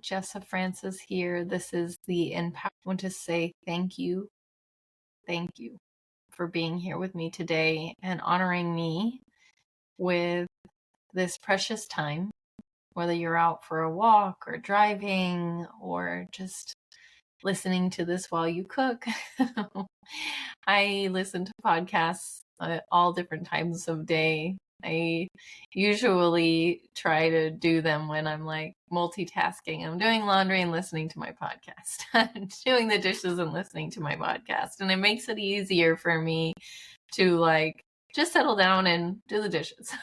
Jessa Francis here. This is the Empower. I want to say thank you for being here with me today and honoring me with this precious time, whether you're out for a walk or driving or just listening to this while you cook. I listen to podcasts at all different times of day. I usually try to do them when I'm like multitasking. I'm doing laundry and listening to my podcast. I'm doing the dishes and listening to my podcast. And it makes it easier for me to like just settle down and do the dishes.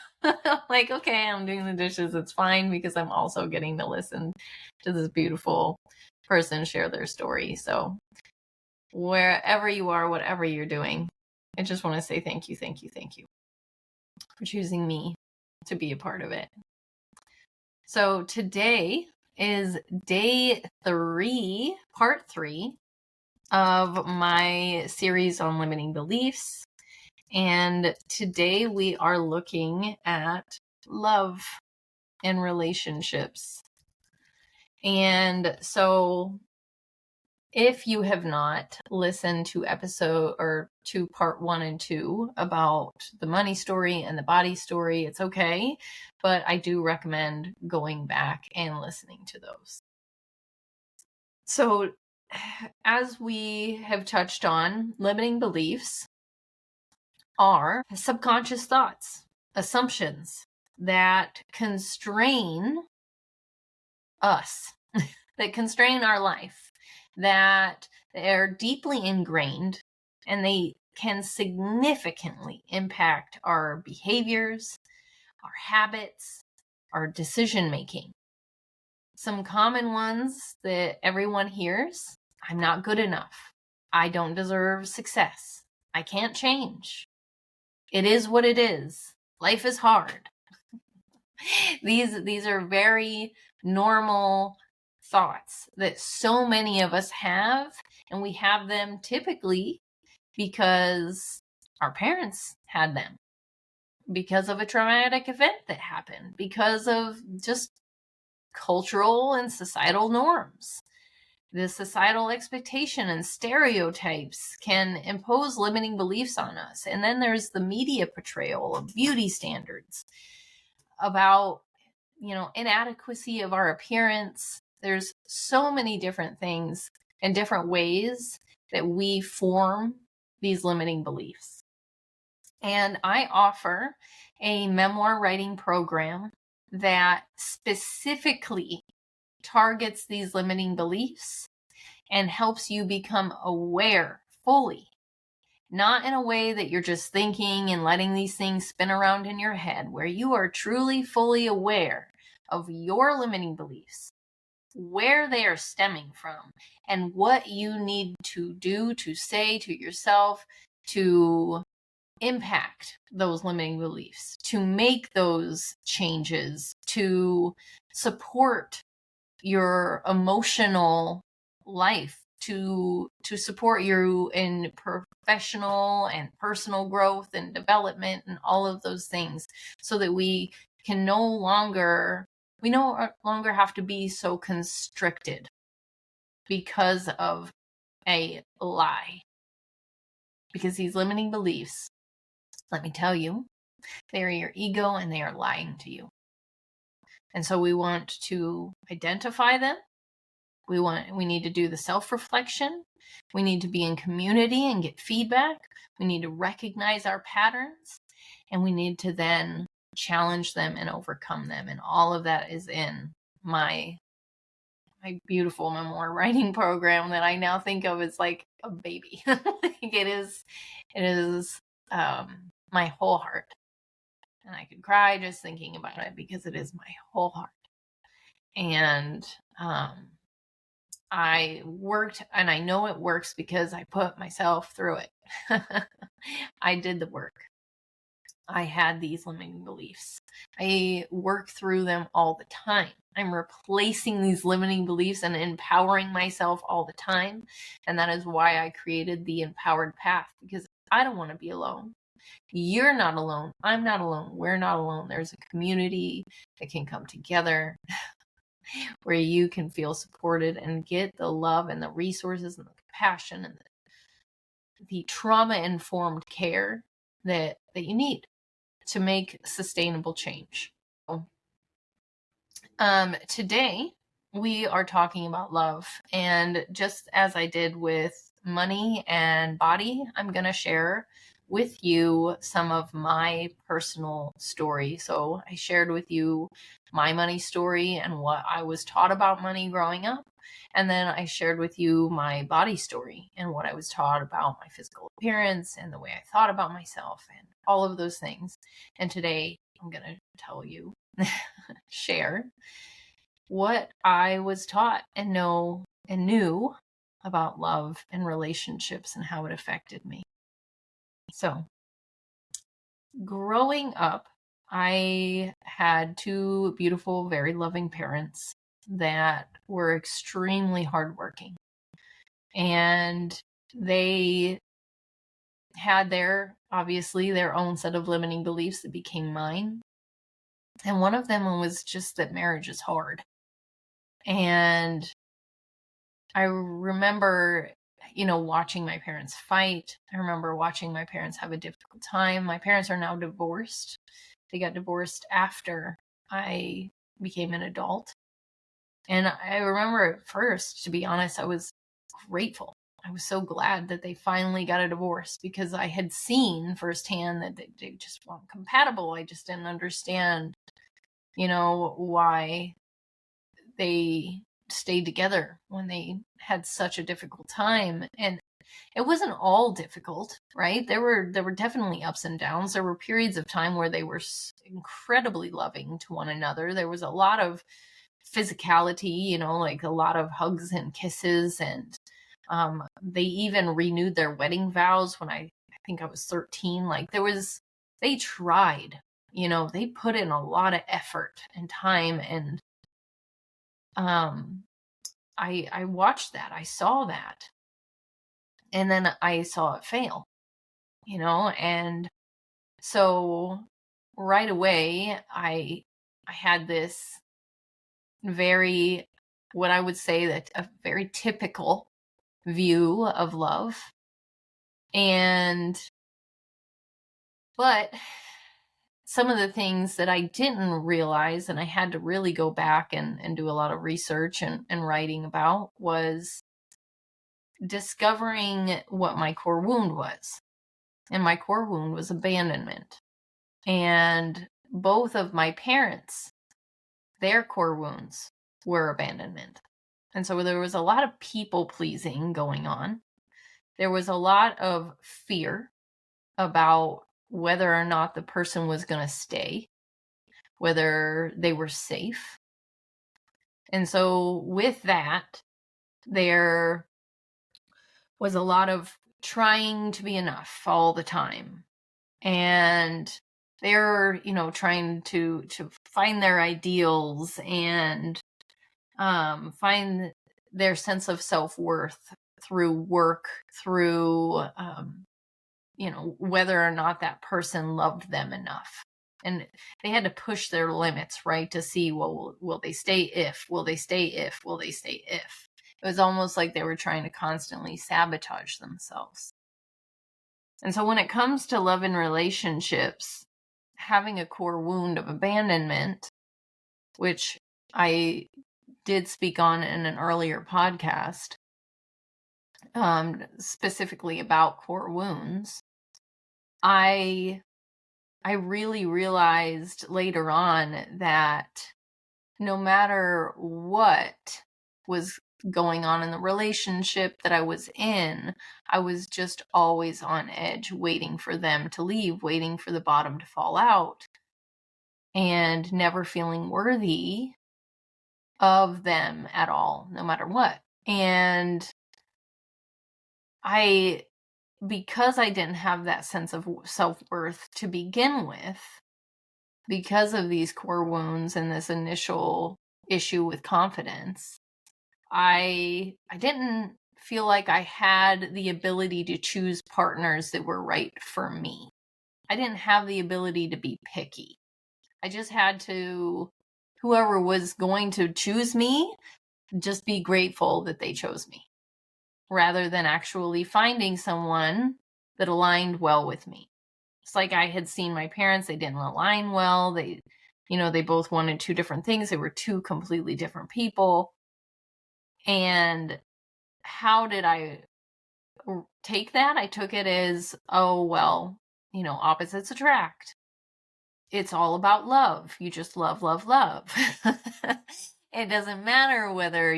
Like, okay, I'm doing the dishes. It's fine because I'm also getting to listen to this beautiful person share their story. So wherever you are, whatever you're doing, I just want to say thank you for choosing me to be a part of it. So today is day 3, part 3 of my series on limiting beliefs. And today we are looking at love and relationships. And so if you have not listened to part 1 and 2 about the money story and the body story, it's okay. But I do recommend going back and listening to those. So as we have touched on, limiting beliefs are subconscious thoughts, assumptions that constrain us, that constrain our life, that they're deeply ingrained and they can significantly impact our behaviors, our habits, our decision making. Some common ones that everyone hears: I'm not good enough. I don't deserve success. I can't change. It is what it is. Life is hard. These are very normal thoughts that so many of us have, and we have them typically because our parents had them, because of a traumatic event that happened, because of just cultural and societal norms. The societal expectation and stereotypes can impose limiting beliefs on us. And then there's the media portrayal of beauty standards, about, inadequacy of our appearance. There's so many different things and different ways that we form these limiting beliefs. And I offer a memoir writing program that specifically targets these limiting beliefs and helps you become aware fully, not in a way that you're just thinking and letting these things spin around in your head, where you are truly fully aware of your limiting beliefs, where they are stemming from, and what you need to do, to say to yourself, to impact those limiting beliefs, to make those changes, to support your emotional life, to support you in professional and personal growth and development and all of those things, so that we no longer have to be so constricted because of a lie. Because these limiting beliefs, let me tell you, they are your ego and they are lying to you. And so we want to identify them. We need to do the self-reflection. We need to be in community and get feedback. We need to recognize our patterns, and we need to then challenge them and overcome them. And all of that is in my beautiful memoir writing program that I now think of as like a baby. It is my whole heart. And I could cry just thinking about it because it is my whole heart. And I worked, and I know it works because I put myself through it. I did the work. I had these limiting beliefs. I work through them all the time. I'm replacing these limiting beliefs and empowering myself all the time. And that is why I created the Empowered Path, because I don't want to be alone. You're not alone. I'm not alone. We're not alone. There's a community that can come together where you can feel supported and get the love and the resources and the compassion and the trauma-informed care that you need to make sustainable change. Today we are talking about love, and just as I did with money and body, I'm going to share with you some of my personal story. So I shared with you my money story and what I was taught about money growing up. And then I shared with you my body story and what I was taught about my physical appearance and the way I thought about myself and all of those things. And today I'm going to tell you, share what I was taught and knew about love and relationships and how it affected me. So, growing up, I had two beautiful, very loving parents that were extremely hardworking. And they had obviously their own set of limiting beliefs that became mine. And one of them was just that marriage is hard. And I remember, watching my parents fight. I remember watching my parents have a difficult time. My parents are now divorced. They got divorced after I became an adult. And I remember at first, to be honest, I was grateful. I was so glad that they finally got a divorce because I had seen firsthand that they just weren't compatible. I just didn't understand, why they stayed together when they had such a difficult time. And it wasn't all difficult, right? There were definitely ups and downs. There were periods of time where they were incredibly loving to one another. There was a lot of physicality, like a lot of hugs and kisses. And they even renewed their wedding vows when I think I was 13. Like they tried, they put in a lot of effort and time. And I watched that. I saw that. And then I saw it fail, and so right away I had this what I would say that a very typical view of love. But some of the things that I didn't realize, and I had to really go back and do a lot of research and writing about, was discovering what my core wound was. And my core wound was abandonment. And both of my parents, their core wounds were abandonment. And so there was a lot of people pleasing going on. There was a lot of fear about whether or not the person was going to stay, whether they were safe. And so with that, there was a lot of trying to be enough all the time. And they're, trying to find their ideals and find their sense of self-worth through work, through, whether or not that person loved them enough. And they had to push their limits, right, to see, well, will they stay if? Will they stay if? Will they stay if? It was almost like they were trying to constantly sabotage themselves. And so when it comes to love and relationships, having a core wound of abandonment, which I did speak on in an earlier podcast, specifically about core wounds, I really realized later on that no matter what was going on in the relationship that I was in, I was just always on edge, waiting for them to leave, waiting for the bottom to fall out, and never feeling worthy of them at all, no matter what. And because I didn't have that sense of self-worth to begin with, because of these core wounds and this initial issue with confidence, I didn't feel like I had the ability to choose partners that were right for me. I didn't have the ability to be picky. I just had to whoever was going to choose me, just be grateful that they chose me, rather than actually finding someone that aligned well with me. It's like I had seen my parents, they didn't align well. They both wanted two different things. They were two completely different people. And how did I take that? I took it as, oh, well, opposites attract. It's all about love. You just love, love, love. It doesn't matter whether,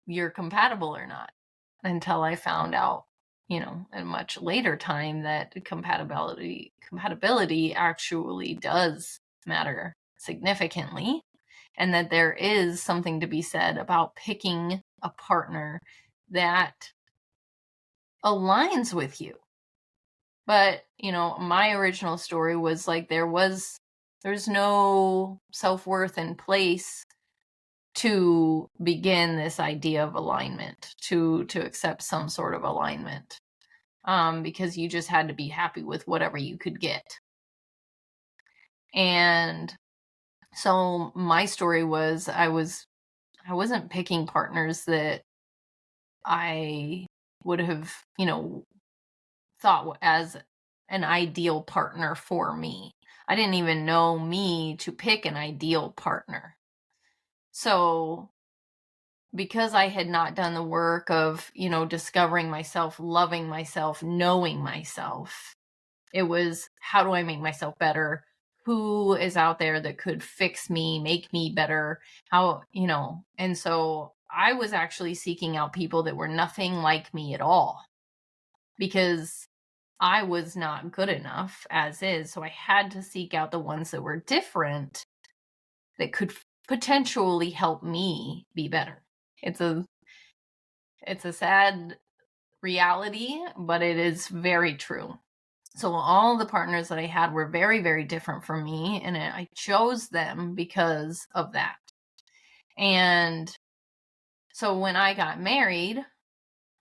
you're compatible or not, until I found out, at a much later time, that compatibility actually does matter significantly, and that there is something to be said about picking a partner that aligns with you. But, my original story was like there's no self-worth in place to begin this idea of alignment, to accept some sort of alignment, because you just had to be happy with whatever you could get. And so my story was I wasn't picking partners that I would have, thought as an ideal partner for me. I didn't even know me to pick an ideal partner. So because I had not done the work of, discovering myself, loving myself, knowing myself, it was, how do I make myself better? Who is out there that could fix me, make me better? How, and so I was actually seeking out people that were nothing like me at all, because I was not good enough as is. So I had to seek out the ones that were different, that could potentially help me be better. It's a sad reality, but it is very true. So all the partners that I had were very, very different from me, and I chose them because of that. And so when I got married,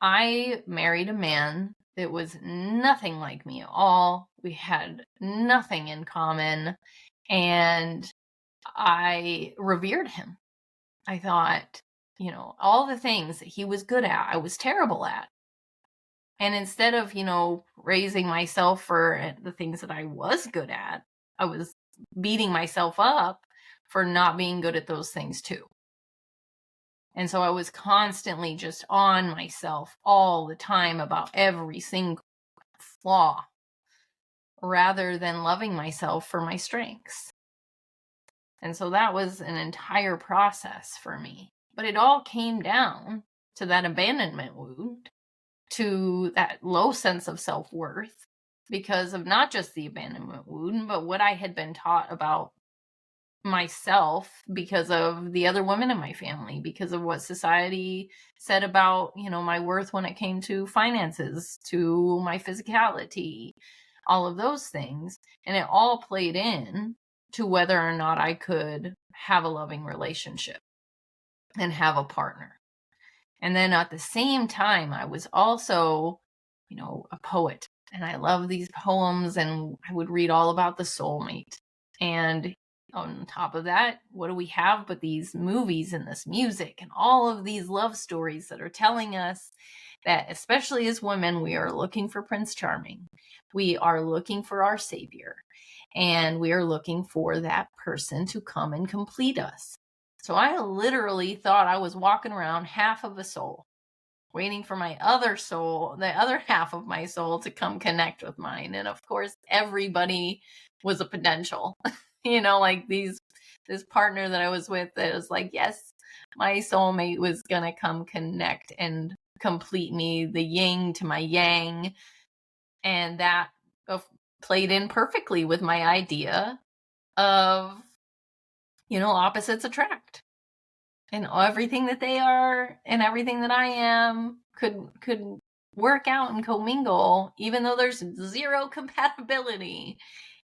I married a man that was nothing like me at all. We had nothing in common, and I revered him. I thought, all the things that he was good at, I was terrible at. And instead of, raising myself for the things that I was good at, I was beating myself up for not being good at those things too. And so I was constantly just on myself all the time about every single flaw, rather than loving myself for my strengths. And so that was an entire process for me. But it all came down to that abandonment wound, to that low sense of self-worth, because of not just the abandonment wound, but what I had been taught about myself, because of the other women in my family, because of what society said about, my worth when it came to finances, to my physicality, all of those things. And it all played in to whether or not I could have a loving relationship and have a partner. And then at the same time, I was also, a poet, and I love these poems, and I would read all about the soulmate. And on top of that, what do we have but these movies and this music and all of these love stories that are telling us that, especially as women, we are looking for Prince Charming. We are looking for our savior, and we are looking for that person to come and complete us. So I literally thought I was walking around half of a soul, waiting for my other soul, the other half of my soul, to come connect with mine. And of course, everybody was a potential. Like this partner that I was with, that was like, yes, my soulmate was going to come connect and complete me, the yin to my yang. And that played in perfectly with my idea of, opposites attract. And everything that they are and everything that I am could work out and commingle, even though there's zero compatibility,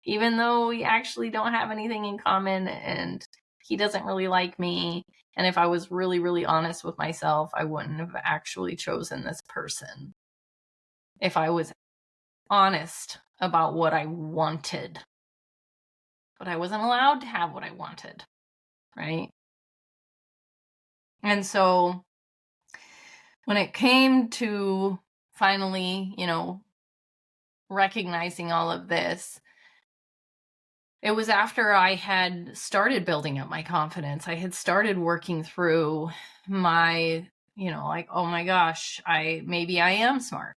even though we actually don't have anything in common, and he doesn't really like me. And if I was really, really honest with myself, I wouldn't have actually chosen this person if I was honest about what I wanted. but I wasn't allowed to have what I wanted, right? And so when it came to finally, recognizing all of this, it was after I had started building up my confidence. I had started working through my, like, oh my gosh, maybe I am smart.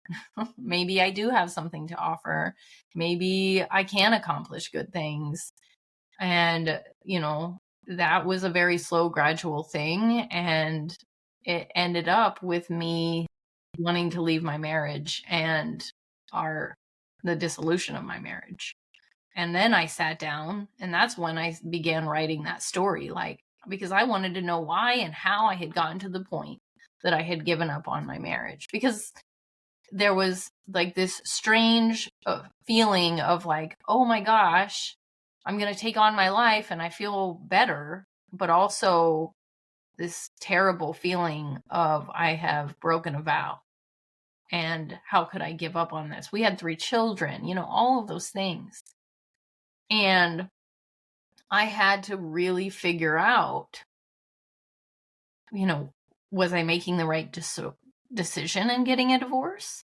Maybe I do have something to offer. Maybe I can accomplish good things. And, that was a very slow, gradual thing. And it ended up with me wanting to leave my marriage and the dissolution of my marriage. And then I sat down, and that's when I began writing that story, because I wanted to know why and how I had gotten to the point that I had given up on my marriage. Because there was like this strange feeling of like, oh my gosh, I'm going to take on my life and I feel better, but also this terrible feeling of I have broken a vow. And how could I give up on this? We had 3 children, all of those things. And I had to really figure out, was I making the right decision in getting a divorce?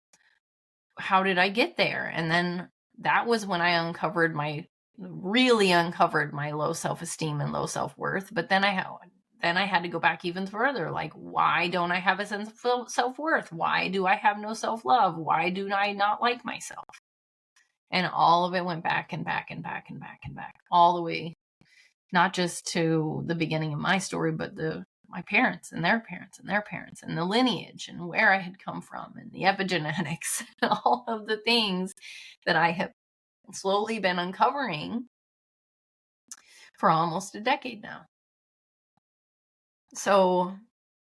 How did I get there? And then that was when I really uncovered my low self-esteem and low self-worth. But then I had to go back even further. Like, why don't I have a sense of self-worth? Why do I have no self-love? Why do I not like myself? And all of it went back and back and back and back and back, all the way, not just to the beginning of my story, but my parents and their parents and their parents and the lineage and where I had come from and the epigenetics and all of the things that I have slowly been uncovering for almost a decade now. So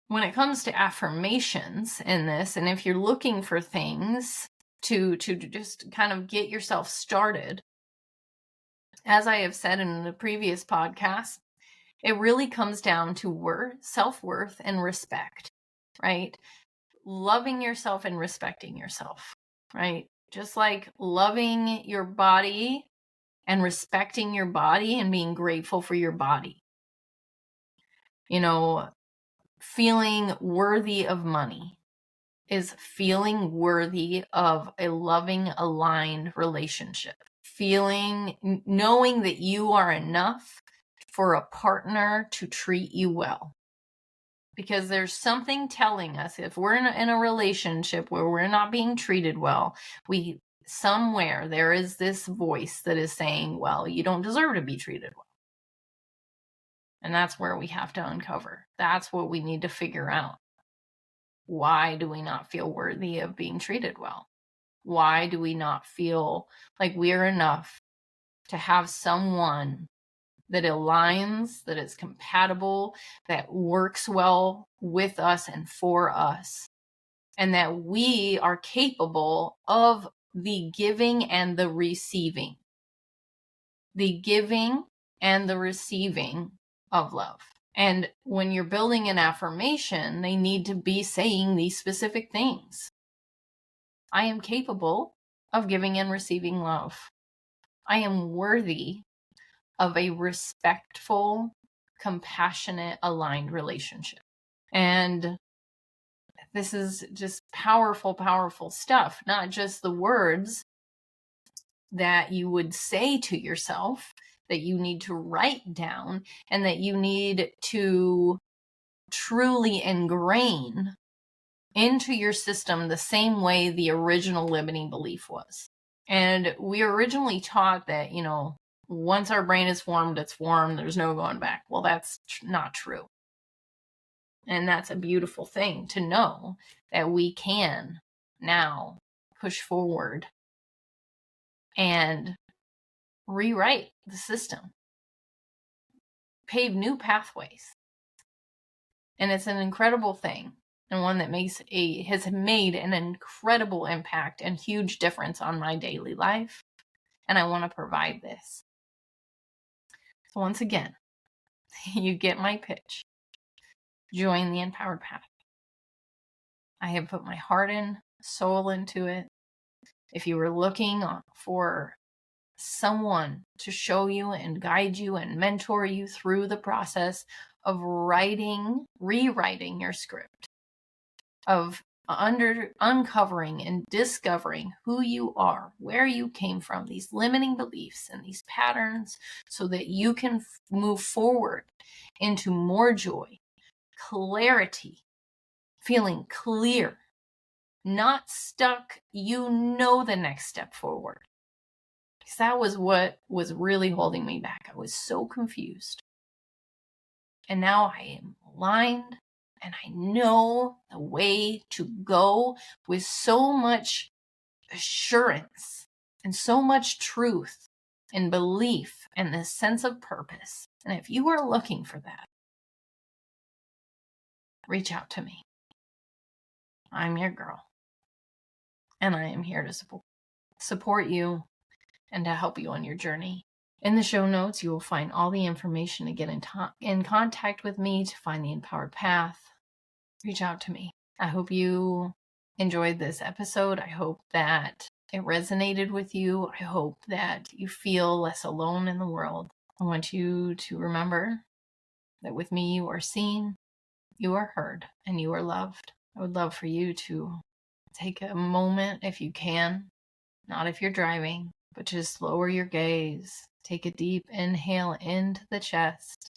when it comes to affirmations in this, and if you're looking for things to just kind of get yourself started, as I have said in the previous podcast, it really comes down to self-worth and respect, right? Loving yourself and respecting yourself, right? Just like loving your body and respecting your body and being grateful for your body. Feeling worthy of money is feeling worthy of a loving, aligned relationship. Knowing that you are enough for a partner to treat you well. Because there's something telling us, if we're in a relationship where we're not being treated well, somewhere there is this voice that is saying, well, you don't deserve to be treated well. And that's where we have to uncover. That's what we need to figure out. Why do we not feel worthy of being treated well? Why do we not feel like we're enough to have someone that aligns, that is compatible, that works well with us and for us, and that we are capable of the giving and the receiving? The giving and the receiving of love. And when you're building an affirmation, they need to be saying these specific things. I am capable of giving and receiving love. I am worthy of a respectful, compassionate, aligned relationship. And this is just powerful, powerful stuff. Not just the words that you would say to yourself, that you need to write down, and that you need to truly ingrain into your system the same way the original limiting belief was. And we originally taught that, once our brain is formed, it's formed, there's no going back. Well, that's not true. And that's a beautiful thing to know, that we can now push forward and rewrite the system, pave new pathways. And it's an incredible thing, and one that has made an incredible impact and huge difference on my daily life. And I want to provide this. So once again, you get my pitch. Join the Empowered Path. I have put my heart and soul into it. If you were looking for someone to show you and guide you and mentor you through the process of rewriting your script, of uncovering and discovering who you are, where you came from, these limiting beliefs and these patterns, so that you can move forward into more joy, clarity, feeling clear, not stuck. You know the next step forward. Because that was what was really holding me back. I was so confused. And now I am aligned, and I know the way to go with so much assurance and so much truth and belief and this sense of purpose. And if you are looking for that, reach out to me. I'm your girl, and I am here to support you and to help you on your journey. In the show notes, you will find all the information to get in contact with me, to find the empowered path. Reach out to me. I hope you enjoyed this episode. I hope that it resonated with you. I hope that you feel less alone in the world. I want you to remember that with me, you are seen, you are heard, and you are loved. I would love for you to take a moment, if you can, not if you're driving, but just lower your gaze. Take a deep inhale into the chest,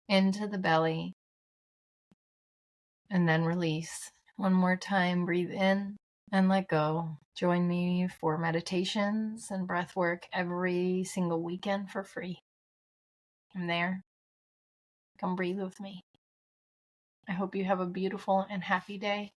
into the belly, and then release. One more time, breathe in and let go. Join me for meditations and breath work every single weekend for free. I'm there. Come breathe with me. I hope you have a beautiful and happy day.